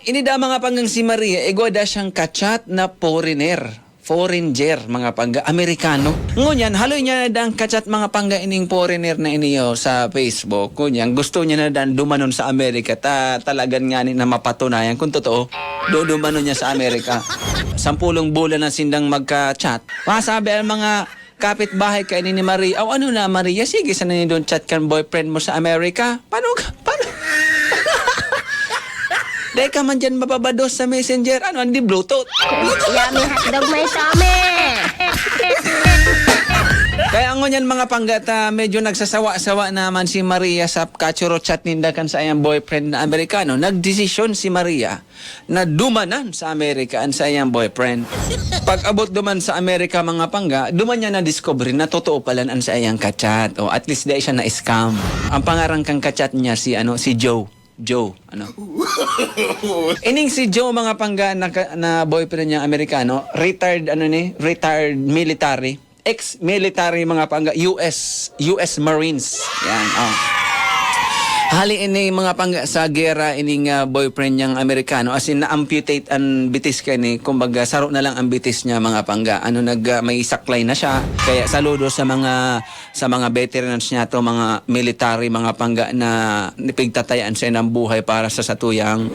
Inida mga panggang si Maria, igwada siyang kachat na foreigner. Foreigner, mga pangga, Amerikano. Ngunyan, haloy niya na dang kachat mga pangga ining foreigner na iniyo sa Facebook. Ngunyan, gusto niya na dan dumanon sa Amerika. Talagan nga ni na mapatunayan kung totoo. Dumanon niya sa Amerika. 10 bulan na sindang magka-chat. Masabi ang mga kapitbahay kay ni Maria. Ano na, Maria? Sige, sana ni doon chat kan boyfriend mo sa Amerika. Paano? Dahil ka man dyan mapabados sa messenger. Hindi Bluetooth? Yummy hotdog may sami! Kaya ang ngunyan mga panggata, medyo nagsasawa-sawa naman si Maria sa kachuro chat ninda kan sa iyang boyfriend na Amerikano. Nagdesisyon si Maria na dumanan sa Amerika sa iyang boyfriend. Pag abot duman sa Amerika mga pangga, duman niya na-discover na totoo pala ang sa iyang kachat. O at least dahil siya na-scam. Ang pangarang kang kachat niya si Joe. Ining si Joe mga pangga na boyfriend niya Amerikano, retired military, ex-military mga pangga, US Marines. Yan, Hali ini mga pangga sa gera ining boyfriend niyang Amerikano, as in na-amputate ang bitis kani, kumbaga saro na lang ang bitis niya mga pangga. May saklay na siya. Kaya saludo sa mga veterans niya to, mga military mga pangga na nipigtatayaan sa ng buhay para sa satuyang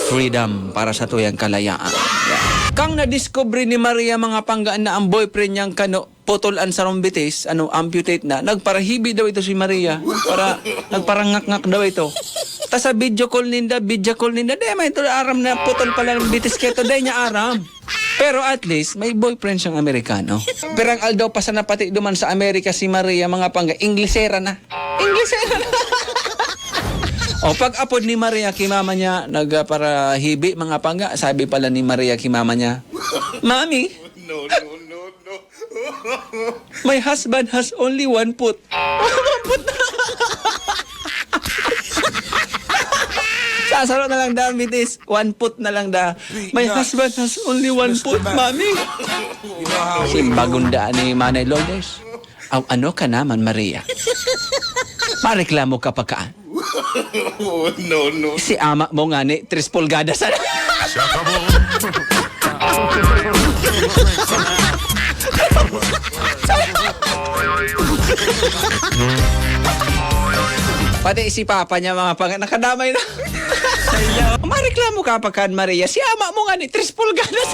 freedom, para sa tuyang kalayaan. Yeah. Kang na-discover ni Maria mga pangga na ang boyfriend niyang putulan sa rombitis, amputate na, nagparahibi daw ito si Maria. Nagparangak-ngak daw ito. Tas sa video call ninda, may ito aram na putol pala ng bitis keto, day niya aram. Pero at least, may boyfriend siyang Amerikano. Pero ang aldaw pa sa napati duman sa Amerika si Maria mga pangga, Inglesera na. O pag-apod ni Maria kimama niya, nagparahibi mga pangga, sabi pala ni Maria kimama niya, Mami, No. my husband has only one foot. Sasaro na lang da, mitis. 1 foot na lang da. My husband has only 1 foot, Mami. Simbagunda ni Manay Lourdes. Ano ka naman, Maria? Pareklamo ka pa kaan? No. Si ama mo nga ni 3 pulgadas. Pati si Papa niya mga nakadamay na. Mareklamo ka pa kan, Maria. Si ama mo nga ni 3 pulgadas.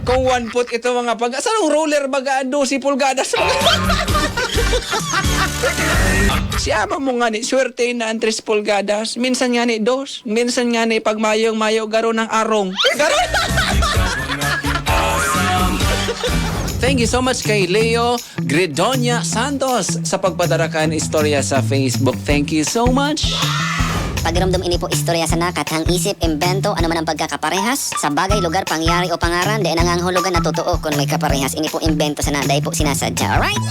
Kung 1 foot ito mga pag... Saan roller baga 12 pulgadas? Si ama mo nga ni swerte na ang 3 pulgadas. Minsan nga ni 2. Minsan nga ni pag mayong-mayo garo ng arong. Thank you so much kay Leo Gredonia Santos sa pagpadarakan istorya sa Facebook. Thank you so much. Pagramdam ini po istorya sa nakatang isip, imbento, ano man ang pagkakaparehas sa bagay, lugar, pangyari o pangaran, di nanganghulugan na totoo kung may kaparehas. Ini po imbento sa na, dahil po sinasadya. Alright?